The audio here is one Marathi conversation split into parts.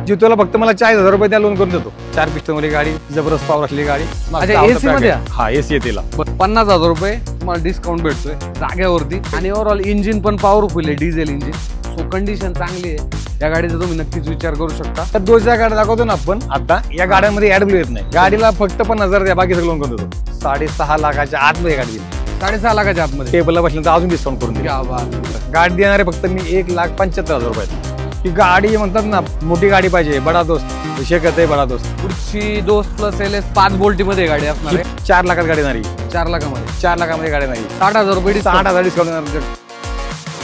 जितोला फक्त मला 40,000 रुपये त्या लोन करून देतो। 4 पिस्टन वाली गाडी, जबरदस्त पावर असलेली गाडी। अच्छा एसी मध्ये? हा एसी आहे तिला। 50,000 रुपये तुम्हाला डिस्काउंट भेटतोय जागेवरती आणि ओव्हरऑल इंजिन पण पॉवरफुल आहे, डिझेल इंजिन, सो कंडिशन चांगली आहे या गाडीचा, तुम्ही नक्कीच विचार करू शकता। तर दोनच्या गाड्या दाखवतो ना आपण आता, या गाड्यांमध्ये ॲडब्ल्यू येत नाही, गाडीला फक्त 50,000 द्या, बाकी सगळं लोन करून देतो। 6.5 लाखाच्या आतमध्ये गाडी, 6.5 लाखाच्या आतमध्ये टेबलला बसल्यानंतर अजून डिस्काउंट करून द्या। गाडी देणार आहे फक्त मी 1,75,000 रुपये। ही गाडी म्हणतात ना मोठी गाडी पाहिजे, बडा दोस्त शेकत आहे, बडा दोस्त। पुढची दोस्त प्लस एल एस 5 बोल्टीमध्ये गाडी असणार आहे, 4 लाखात गाडी नाही, 4 लाखामध्ये, 4 लाखामध्ये गाडी नाही, 60,000 रुपये, 60,000 डिस्काउंट।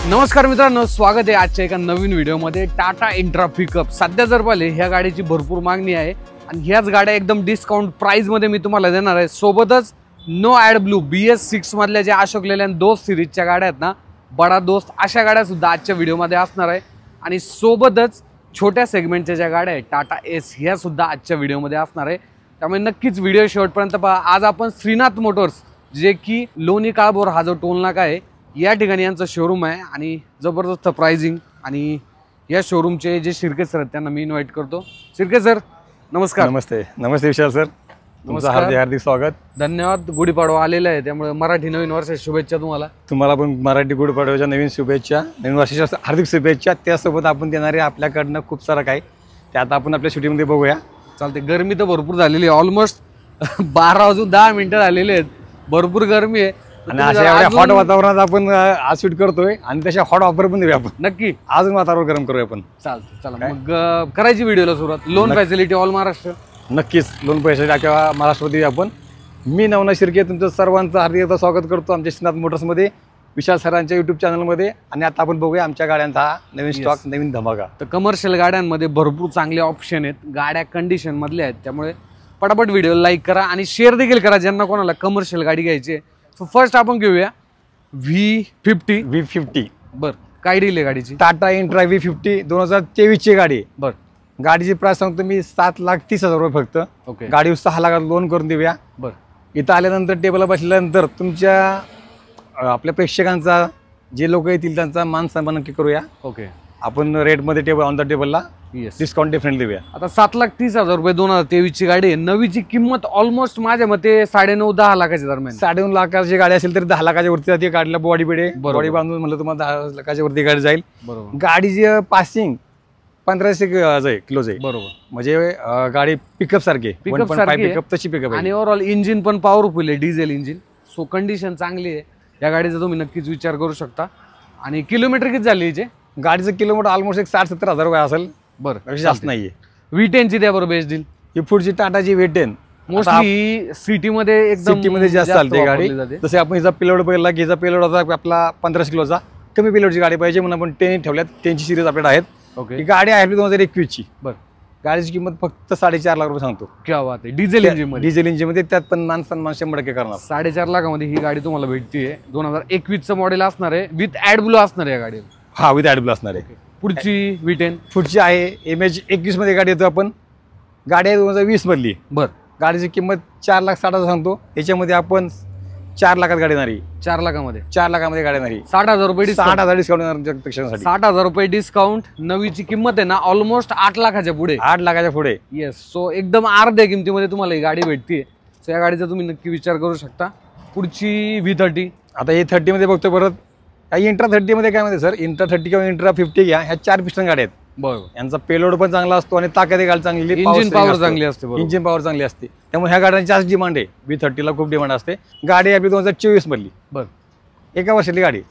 नमस्कार मित्रांनो, स्वागत आहे आजच्या एका नवीन व्हिडिओमध्ये। टाटा इंट्रा पिकअप सध्या जर पाहिले ह्या गाडीची भरपूर मागणी आहे आणि ह्याच गाड्या एकदम डिस्काउंट प्राइस मध्ये मी तुम्हाला देणार आहे। सोबतच नो ॲड ब्लू BS6 मधल्या ज्या अशोक लेलँड दोस्त सिरीजच्या गाड्या आहेत ना, बडा दोस्त, अशा गाड्या सुद्धा आजच्या व्हिडिओमध्ये असणार आहे आणि सोबतच छोट्या सेगमेंटच्या ज्या गाड्या आहेत टाटा एस, ह्या सुद्धा आजच्या व्हिडिओमध्ये असणार आहे, त्यामुळे नक्कीच व्हिडिओ शेवटपर्यंत पहा। आज आपण श्रीनाथ मोटर्स, जे की लोणी काळभोर हा जो टोल नाका आहे या ठिकाणी यांचं शोरूम आहे आणि जबरदस्त प्राइसिंग, आणि या शोरूमचे जे शिर्के सर आहेत त्यांना मी इन्व्हाइट करतो। शिर्के सर नमस्कार। नमस्ते नमस्ते विशाल सर, तुमचं हार्दिक स्वागत, धन्यवाद। गुढीपाडवा आलेला आहे त्यामुळे मराठी नवीन वर्षाच्या शुभेच्छा तुम्हाला। तुम्हाला पण मराठी गुढीपाडव्याच्या नवीन शुभेच्छा, नवीन वर्षाच्या हार्दिक शुभेच्छा। त्यासोबत आपण देणारे आपल्याकडनं खूप सारं काय ते आता आपण आपल्या शूटिंगमध्ये बघूया। चालते। गरमी तर भरपूर झालेली आहे, ऑलमोस्ट 12 वाजून 10 मिनिटं झालेली आहेत, भरपूर गरमी आहे आणि अशा हॉट वातावरणात आपण आज शूट करतोय आणि तशा हॉट ऑफर पण देऊया आपण, नक्की अजून वातावरण गरम करूया आपण। चालतं, चला मग करायची व्हिडिओला सुरुवात। लोन फॅसिलिटी ऑल महाराष्ट्र, नक्कीच लोन पैसे किंवा महाराष्ट्रामध्ये आपण। मी नवनाथ शिर्के तुमचं सर्वांचं हार्दिक स्वागत करतो आमच्या श्रीनाथ मोटर्समध्ये, विशाल सरांच्या यूट्यूब चॅनलमध्ये। आणि आता आपण बघूया आमच्या गाड्यांचा नवीन स्टॉक, नवीन धमाका। तर कमर्शियल गाड्यांमध्ये भरपूर चांगले ऑप्शन आहेत, गाड्या कंडिशन मधल्या आहेत, त्यामुळे पटापट व्हिडिओ लाईक करा आणि शेअर देखील करा ज्यांना कोणाला कमर्शियल गाडी घ्यायची आहे। सो फर्स्ट आपण घेऊया V50। बर, काय डील आहे गाडीची? टाटा इंट्रा V50 2023 ची गाडी। बर, गाडीची प्राइस सांगतो मी 7,30,000 रुपये फक्त। ओके, गाडी 6 लाखात लोन करून देऊया। बर, इथं आल्यानंतर टेबलला बसल्यानंतर तुमच्या आपल्या प्रेक्षकांचा, जे लोक येतील त्यांचा मान सन्मान नक्की करूया। ओके, आपण रेटमध्ये टेबल ऑन द टेबलला येस, डिस्काउंट डेफिनेटली देऊया। आता 7,30,000 रुपये 2023 ची गाडी आहे। नवीची किंमत ऑलमोस्ट माझ्या मते 9.5-10 लाखाच्या दरम्यान। 2.5 लाखाची गाडी असेल तर 10 लाखाच्या वरती जाते। गाडीला बॉडी बिडे, बॉडी बांधून म्हणलं तुम्हाला 10 लाखाच्या वरती गाडी जाईल। बरोबर, गाडीची पासिंग 1500 किलोच आहे। बरोबर, म्हणजे गाडी पिकअप सारखी, पिकअप तशी पिकअप आणि ओव्हरऑल इंजिन पण पॉवरफुल आहे, डिझेल इंजिन, सो कंडिशन चांगली आहे या गाडीचा, तुम्ही नक्कीच विचार करू शकता। आणि किलोमीटर किती झाली हिचे? गाडीचं किलोमीटर ऑलमोस्ट 60-70 रुपये असेल, बरं, जास्त नाहीये। V10 ची द्या बरं बेस्ट डील। ही पुढची टाटाची V10 मोस्टली सिटी मध्ये एकदम सिटीमध्ये जास्त चालते गाडी। जसे आपण हिचा पेलोड बघितला की हिचा पेलोड होता आपला 1500 किलोचा, कमी पेलोडची गाडी पाहिजे म्हणून आपण 10 ठेवल्यात, 10 ची सिरीज आपल्याकडे आहेत। ओके, ही गाडी आहे 2021 ची। बरं, गाडीची किंमत फक्त 4.5 लाख रुपये सांगतो। क्या बात आहे, डिझेल इंजिन मध्ये, डिझेल इंजिन मध्ये, त्यात पण मान सन्मान 100% करणार। 4.5 लाखामध्ये ही गाडी तुम्हाला भेटतीये। 2021 चं मॉडेल असणार आहे, विथ ॲड ब्लू असणार आहे या गाडीला। हा, विथ ॲड ब्लू असणार आहे। पुढची V10 पुढची आहे MH21 मध्ये गाडी येतो आपण। गाडी आहे 2020 मधली। बर, गाडीची किंमत 4,60,000 सांगतो। याच्यामध्ये आपण 4 लाखात गाडी नाही, 4 लाखामध्ये, 4 लाखामध्ये गाडी नाही। 60,000 रुपये, 60,000 डिस्काउंट प्रेक्षकांसाठी। 60,000 रुपये डिस्काउंट। नवीची किंमत आहे ना ऑलमोस्ट 8 लाखाच्या पुढे, 8 लाखाच्या पुढे। येस, सो एकदम अर्ध्या किमतीमध्ये तुम्हाला ही गाडी भेटते, सो या गाडीचा तुम्ही नक्की विचार करू शकता। पुढची V30। आता हे 30 मध्ये बघतो परत, इंट्रा 30 मध्ये काय म्हणते सर, इंट्रा 30 किंवा इंट्रा 50 घ्या, ह्या 4 पिस्टन गाड्या आहेत। बरोबर, यांचा पेलोड पण चांगला असतो आणि ताकद गाडी चांगली, इंजिन पॉवर चांगली असते, इंजिन पॉवर चांगली असते, त्यामुळे ह्या गाड्यांची जास्त डिमांड आहे। V30 ला खूप डिमांड असते। गाडी आपली 2024 मधली। बरं, एका वर्षातली गाडी,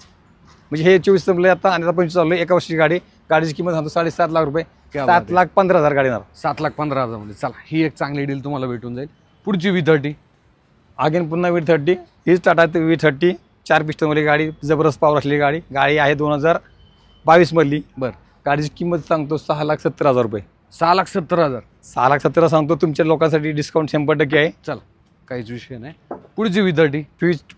म्हणजे हे 24 संपले आता आणि आता 25 चालू, एका वर्षाची गाडी। गाडीची किंमत सांगतो 7.5 लाख रुपये, 7,15,000 गाडी येणार। 7,15,000 मध्ये, चला ही एक चांगली डील तुम्हाला भेटून जाईल। पुढची V30। अगेन पुन्हा V30, हीच टाटा V30, 4 पिस्टन वाली गाडी, जबरदस्त पॉवर असलेली गाडी। गाडी आहे 2022 मधली। बरं, गाडीची किंमत सांगतो 6,70,000 रुपये। 6,70,000, 6,70,000 सांगतो। तुमच्या लोकांसाठी डिस्काउंट 100% आहे। चला काहीच विषय नाही। पुढची V30।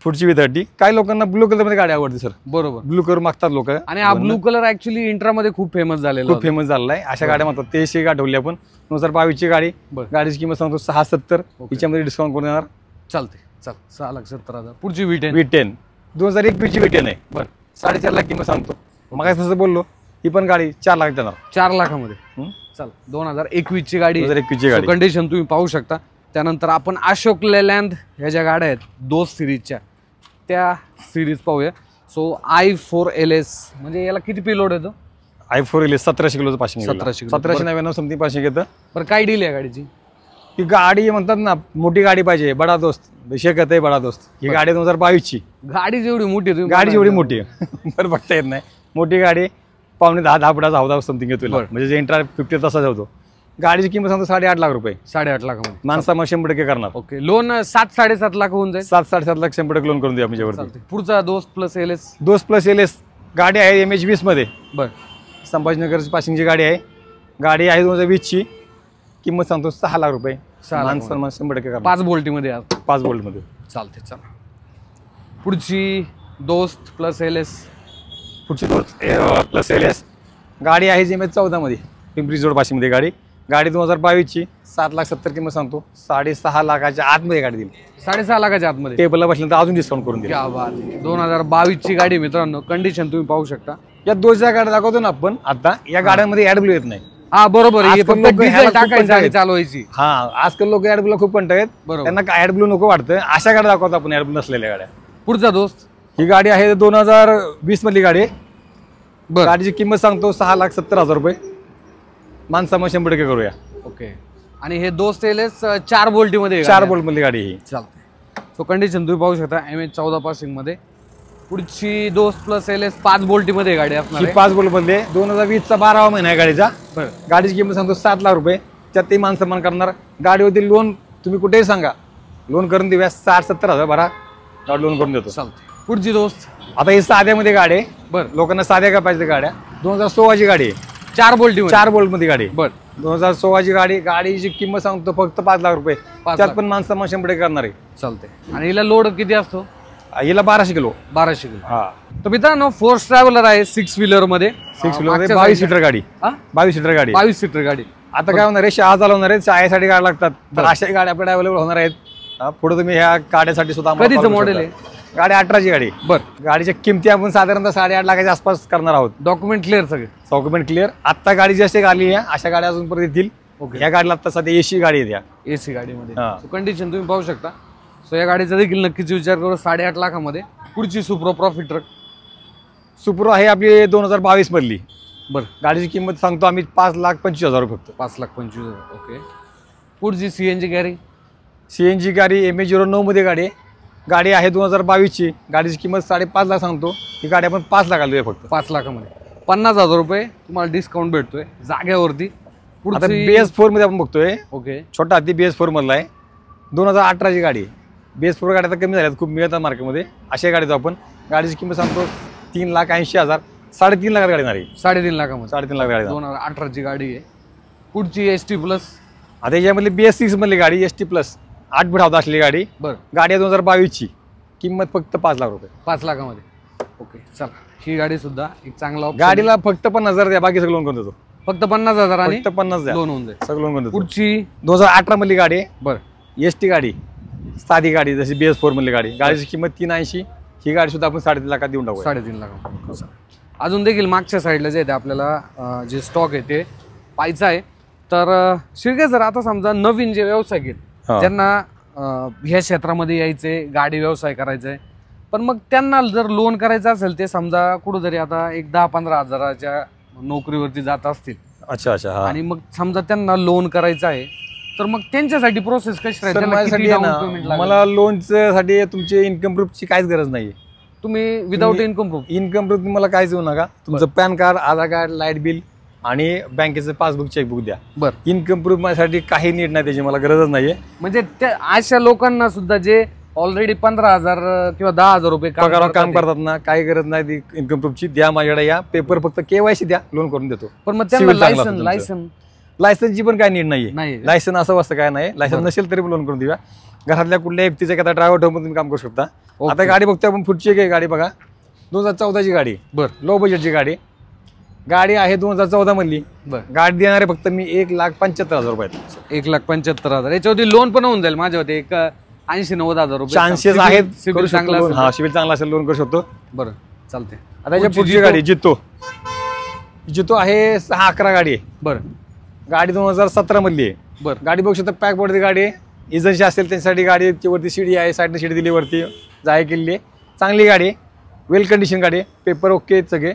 पुढची V30, काही लोकांना ब्लू कलर मध्ये गाडी आवडते सर। बरोबर, ब्लू कलर मागतात लोक, आणि हा ब्लू कलर ऍक्च्युली इंट्रा मध्ये खूप फेमस झालेला, खूप फेमस झालेला आहे। अशा गाड्या म्हणतात, ते शी गाठवली आपण। 2022 ची गाडी। गाडीची किंमत सांगतो 6,70,000, हिच्यामध्ये डिस्काउंट करून देणार। चालते, चल 6,70,000। पुढची V10। 2021 ची V10 आहे। बरं, 4.5 लाख किंमत सांगतो। मग तसं बोललो, ही पण गाडी 4 लाख देणार. 4 लाखामध्ये. हं? चल 2021 ची गाडी 2021 ची गाडी. कंडिशन तुम्ही पाहू शकता. त्यानंतर आपण अशोक लेलँड ह्या ज्या गाड्या आहेत दोस्त सिरीजच्या त्या सिरीज पाहूया. सो i4LS म्हणजे याला किती पेलोड येतो? i4LS 1700 किलोचं पासिंग. 1700 1799 समथिंग पासिंग येतं. बरं काय डील आहे गाडीची? ही गाडी म्हणतात ना मोठी गाडी पाहिजे, बडा दोस्त शेकत आहे बडा दोस्त. ही गाडी 2022 ची. गाडी जेवढी मोठी आहे गाडी जेवढी मोठी आहे बरं बघता येत नाही. मोठी गाडी पावणे 10 फुटाचा 10 समथिंग येतो, म्हणजे जे इंट्रा 50 तासाचा होतो. गाडीची किंमत सांगतो 8.5 लाख रुपये. 8.5 लाखामध्ये माणसा मग 100% करणार. ओके. लोन 7-7.5 लाख होऊन जाईल. 7-7.5 लाख 100% लोन करून देऊ आमच्यावरती. पुढचा दोस्त प्लस LS. दोस्त प्लस LS गाडी आहे MH20 मध्ये. बर. संभाजीनगरची पासिंगची गाडी आहे. गाडी आहे 2020 ची. किंमत सांगतो 6 लाख रुपये. 6 लाख. माणसा 100% करणार. 5 बोल्टीमध्ये 5 बोल्ट मध्ये चालते. चला पुढची दोस्त प्लस LS. पुढची दोस्त प्लस LS गाडी आहे MH14 मध्ये पिंपरी जोड पासिंग मध्ये गाडी. गाडी 2022 ची. 7,70,000 किंमत सांगतो. 6.5 लाखाच्या आतमध्ये गाडी दिली. 6.5 लाखाच्या आतमध्ये टेबलला बसल्यानंतर अजून डिस्काउंट करून दिली. क्या बात आहे. 2022 ची गाडी मित्रांनो. कंडिशन तुम्ही पाहू शकता. या 2 ज्या गाड्या दाखवतो ना आपण आता, या गाड्यांमध्ये AdBlue येत नाही. हा बरोबर. आजकाल फक्त लोकं ह्याला डिझेल खूप टाकायची आणि कंटाळतात. चालवायची. हा आजकाल लोक AdBlue खूप कंटाळत आहेत. बरोबर. त्यांना AdBlue नको वाटतं. अशा गाड्या दाखवतो आपण AdBlue नसलेल्या गाड्या. पुढचा दोस्त. ही गाडी आहे 2020 मधली गाडी. बर. गाडीची किंमत सांगतो 6,70,000 रुपये. माणसा मग 100% करूया. ओके. आणि हे दोस्त LS 4 बोल्टीमध्ये 4 बोल्ट मधली गाडी ही. चालते. सो कंडिशन तुम्ही पाहू शकता MH14 पासिंग मध्ये. पुढची दोस्त प्लस LS 5 बोल्टीमध्ये गाडी असणार ही आहे. 5 बोल्ट मधली 2020 चा 12वा महिना आहे गाडीचा. बरं. गाडीची किंमत सांगतो 7 लाख रुपये. त्यात ते मान सन्मान करणार. गाडीवरती लोन तुम्ही कुठेही सांगा, लोन करून देऊया. 60-70,000 भरा, गाडी लोन करून देतो. चालते. पुढची दोस्त. आता ही साध्यामध्ये गाडी आहे. बर. लोकांना साध्या का पाहिजे गाड्या. 2016 ची गाडी आहे. 4 बोल्टी 4 बोल्ट मध्ये गाडी. बर. 2016 ची गाडी. गाडीची किंमत सांगतो फक्त 5 लाख रुपये. 5 त्यात लाख. पण माणसं मग 100% करणार आहे. चालते. आणि हिला लोड किती असतो? हिला 1200 किलो. 1200 किलो. हा तर मित्रांनो फोर्स ट्रॅव्हलर आहे 6 व्हीलर मध्ये. 6 किलो मध्ये 22 सीटर गाडी. 22 सीटर गाडी. 22 सीटर गाडी. आता काय होणार आहे, शहा चालवणार आहेत, शाळेसाठी गाड्या लागतात. तर अशा गाड्या आपल्याला अवेलेबल होणार आहेत. पुढे तुम्ही ह्या गाड्यासाठी सुद्धा आम्हाला कधीचं call करू मॉडेल शकता. आहे? गाडी 18 ची गाडी. बर. गाडीच्या किमती आपण साधारणतः 8.5 लाखाच्या आसपास करणार आहोत. डॉक्युमेंट क्लिअर सगळे. Document clear. आता गाडी जशी आली आहे अशा गाड्या अजून परत येतील. ओके. या गाडीला आता सध्या AC गाडी आहे. AC गाडीमध्ये. हा. सो कंडिशन तुम्ही पाहू शकता. सो या गाडीचा देखील नक्कीच विचार करू. 8.5 लाखामध्ये. पुढची सुप्रो प्रॉफिट ट्रक. सुप्रो आहे आपली 2022 मधली. बर. गाडीची किंमत सांगतो आम्ही 5,25,000 रुपये फक्त. 5,25,000. ओके. पुढची CNG गॅरी. CNG गाडी MH09 मध्ये गाडी आहे. गाडी आहे 2022 ची. गाडीची किंमत 5.5 लाख सांगतो. ही गाडी आपण 5 लाख आलोय फक्त. 5 लाखामध्ये 50,000 रुपये तुम्हाला डिस्काउंट भेटतोय जाग्यावरती. आता पुढची BS4 मध्ये आपण बघतोय. ओके. छोटा हत्ती BS4 मधला आहे. 2018 ची गाडी. BS4 गाड्या आता कमी झाल्यात, खूप मिळतात मार्केटमध्ये. अशा गाडीचं आपण गाडीची किंमत सांगतो 3,80,000. 3.5 लाखात गाडी नाही. 3.5 लाखामध्ये. 3.5 लाख गाडी. 2018 ची गाडी आहे. पुढची ST प्लस. आता याच्यामधली BS6 मधली गाडी ST प्लस 8 फूट हवा असलेली गाडी. बर. गाडी आहे 2022 ची. किंमत फक्त 5 लाख रुपये. 5 लाखामध्ये. ओके. चला ही गाडी सुद्धा एक चांगला option गाडीला फक्त 50,000 द्या, बाकी सगळं लोन करून देतो. आहे. फक्त 50,000 आणि फक्त 50 द्या, लोन होऊन जाईल. सगळं लोन करून देतो. पुढची 2018 मधली गाडी आहे. बर. ST गाडी. साधी गाडी जशी BS4 मधली गाडी. गाडीची किंमत 380. ही गाडी सुद्धा आपण 3.5 लाखात देऊन टाकू. 3.5 लाख. अजून देखील मागच्या साईडला जे आहे ते आपल्याला जे स्टॉक आहे ते पाहायचं आहे. तर शिर्के सर, आता समजा नवीन जे व्यवसाय आहेत हा. ज्यांना ह्या क्षेत्रामध्ये यायचे, गाडी व्यवसाय करायचा आहे, पण मग त्यांना जर लोन करायचं असेल, ते समजा कुठंतरी आता एक 10-15 हजाराच्या नोकरीवरती जात असतील. अच्छा अच्छा. हा. आणि मग समजा त्यांना लोन करायचं आहे, तर मग त्यांच्यासाठी प्रोसेस कशी राहील? सर, त्यांना किती माझ्यासाठी down आहे payment ना, लागेल? मला लोनसाठी तुमचे इन्कम प्रूफची काहीच गरज नाहीये. तुम्ही without income proof. Income proof मला काहीच देऊ नका. तुमचं पॅन कार्ड, आधार कार्ड, लाईट बिल आणि बँकेचं पासबुक, चेकबुक द्या. बरं. इन्कम प्रूफ माझ्यासाठी काही नीड नाही, त्याची मला गरजच नाहीये. म्हणजे त्या अशा लोकांना सुद्धा जे ऑलरेडी 15,000 किंवा 10,000 रुपये पगारावर काम करतात ना, काही गरज नाही इन्कम प्रूफची. द्या माझ्याकडे, या पेपर फक्त KYC द्या, लोन करून देतो. पण मग त्यांना Civil चांगलं असतं लायसन लायसनची पण काय नीड नाहीये. नाही. लायसन असं असतं काय नाही. लायसन नसेल तरी पण लोन करून देऊया. घरातल्या कुठल्या व्यक्तीचं एखादा ड्रायव्हर ठेवून तुम्ही काम करू शकता. आता गाडी बघतोय आपण, पुढची एक गाडी बघा, 2014 ची गाडी. बर. लो बजेटची गाडी. गाडी आहे 2014 मधली. बर. गाडी देणार आहे फक्त मी 1,75,000 रुपये. 1,75,000. याच्यावरती लोन पण होऊन जाईल माझ्यावरती एक 80-90,000 रुपये. चान्सेस आहेत. सिबिल चांगला हा, सिबिल चांगला असेल लोन करू शकतो. बरं चालते. आता याच्या पुढची गाडी जितो. जितो आहे 6-11 गाडी आहे. बरं गाडी 2017 मधली आहे. बरं गाडी बघू शकता पॅक बोर्डची गाडी आहे. एजन्सी असेल त्यांच्यासाठी गाडी आहे. वरती शिडी आहे, साईडने शिडी दिली वरती जाय केलेली आहे. चांगली गाडी आहे, वेल कंडिशन गाडी आहे, पेपर ओके आहेत सगळे.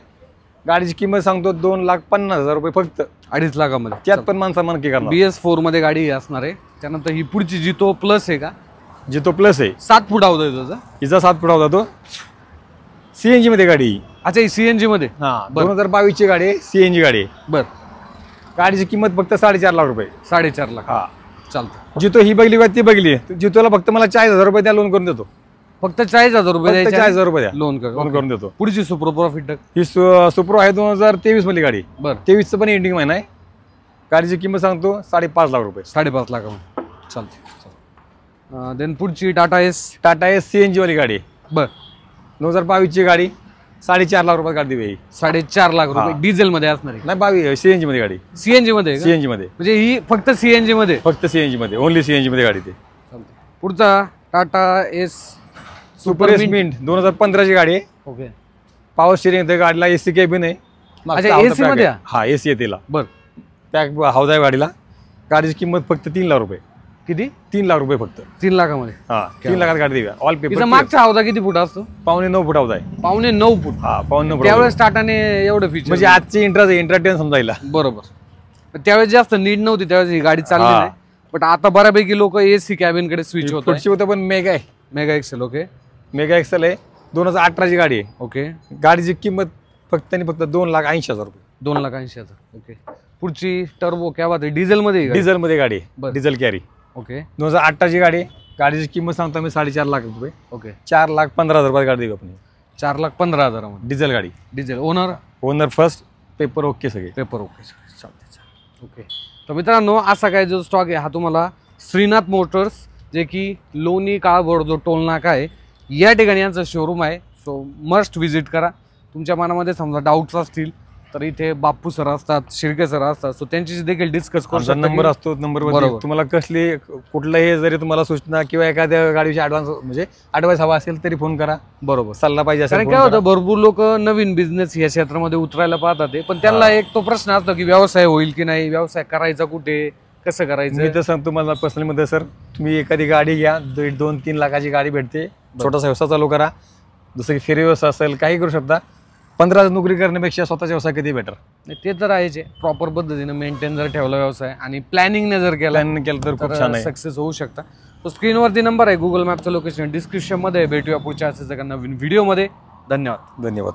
गाडीची किंमत सांगतो 2,50,000 रुपये फक्त, 2.5 लाखामध्ये. त्यात पण माणसा मनकी करणार. BS4 मध्ये गाडी असणार आहे. त्यानंतर ही पुढची जितो प्लस आहे का? जितो प्लस आहे, 7 फूट अवधा आहे त्याचा. हिचा 7 फुट होता तो. CNG मध्ये गाडी. अच्छा, ही CNG मध्ये. हा 2022 ची गाडी आहे, CNG गाडी आहे. बर, गाडीची किंमत फक्त 4.5 लाख रुपये. 4.5 लाख. हा चालतं. जितो ही बघली का ती बघली, जितोला फक्त मला 40,000 रुपये द्या, लोन करून देतो. फक्त 40,000 रुपये फक्त द्यायचे. 40,000 रुपये द्या, लोन लोन करून देतो. पुढची सुपर प्रॉफिट. ही सुप्रो आहे 2023 मधली गाडी. बर, 23चं पण एंडिंग महिना आहे. गाडीची किंमत सांगतो 5.5 लाख रुपये. 5.5 लाखामध्ये. चालते. देन पुढची टाटा एस. टाटा आहे CNG वाली गाडी. बर, 2022 ची गाडी, 4.5 लाख रुपये गाडी देवी. 4.5 लाख रुपये हा. डिझेल मध्ये असणार आहे. नाही 22 CNG मध्ये गाडी. CNG मध्ये आहे का? CNG मध्ये, म्हणजे ही फक्त CNG मध्ये. फक्त CNG मध्ये, ओनली CNG मध्ये गाडी. ते पुढचा Tata Ace Super Ace Mint 2015 ची गाडी आहे. ओके. पॉवर स्टिअरिंग आहे गाडीला, AC कॅबिन आहे. अच्छा, AC मध्ये आहे? हा AC आहे तिला. बर, पॅक हौदा आहे गाडीला. गाडीची किंमत फक्त 3 लाख रुपये. किती? 3 लाख रुपये फक्त. 3 लाखामध्ये. हा 3 लाखात गाडी देऊया. ऑल तिचा पेपर. मागचा हौदा किती फूट असतो? 9.5 फूट हौदा आहे. 9.5 फूट. हा 9.5 फूट. त्यावेळेस टाटाने एवढं फीचर म्हणजे आजची इंट्राटेन समजायला. बरोबर. त्यावेळेस जास्त नीड नव्हती, त्यावेळेस ही गाडी चालली हा. नाही. बट आता बऱ्यापैकी लोक AC कॅबिन कडे स्विच होत. पुढची होतं पण मेगा आहे. Mega Excel. Okay. Mega Excel आहे, 2018 ची गाडी आहे. ओके. गाडीची किंमत फक्त आणि फक्त 2,80,000 रुपये. 2,80,000. ओके. पुढची टर्बो क्या बात आहे, डिझेल मध्ये आहे का? डिझेल मध्ये गाडी बरं. आहे, डिझेल कॅरी. ओके. 2018 ची गाडी आहे. गाडीची किंमत सांगतो मी 4.5 लाख रुपये. ओके. 4,15,000 रुपये गाडी देऊ आपण. 4,15,000 मध्ये डिझेल गाडी. Diesel. Owner owner first, paper okay सगळे. Paper okay. चालते. ओके. तर मित्रांनो, असा काय जो स्टॉक आहे हा तुम्हाला श्रीनाथ मोटर्स, जे की लोणी काळभोर जो टोल नाका आहे या ठिकाणी यांचं शोरूम आहे. सो मस्ट विजिट करा. तुमच्या मनामध्ये समजा डाऊट्स असतील तर इथे बाप्पू सर असतात, शिर्के सर असतात. सो त्यांच्याशी देखील डिस्कस करू शकता. नंबर असतो, नंबरवर बरोबर. तुम्हाला कसली कुठलंही जरी तुम्हाला सूचना किंवा एखाद्या गाडीविषयी ऍडव्हान्स हवा असेल तरी फोन करा. बरोबर. सल्ला पाहिजे असेल कारण काय होतं, भरपूर लोक नवीन बिझनेस या क्षेत्रामध्ये उतरायला पाहतात ते, पण त्यांना एक तो प्रश्न असतो की व्यवसाय होईल की नाही, व्यवसाय करायचा कुठे, कसं करायचं. मी तर सांगतो मला पर्सनली मध्ये सर, तुम्ही एखादी गाडी घ्या, 2-3 लाखाची गाडी भेटते. छोटासा व्यवसाय चालू करा, जसं की फेरी व्यवसाय असेल, काही करू शकता. 15 नोकरी करण्यापेक्षा स्वतःचा व्यवसाय कधी बेटर. ते तर आहे. प्रॉपर पद्धतीने मेंटेन जर ठेवला व्यवसाय आणि प्लॅनिंगने जर केला तर खूप छान आहे, सक्सेस होऊ शकता. तो स्क्रीनवरती नंबर आहे, गुगल मॅपचं लोकेशन डिस्क्रिप्शन मध्ये. भेटूया पुढच्या असेच एका नवीन व्हिडिओमध्ये. धन्यवाद. धन्यवाद.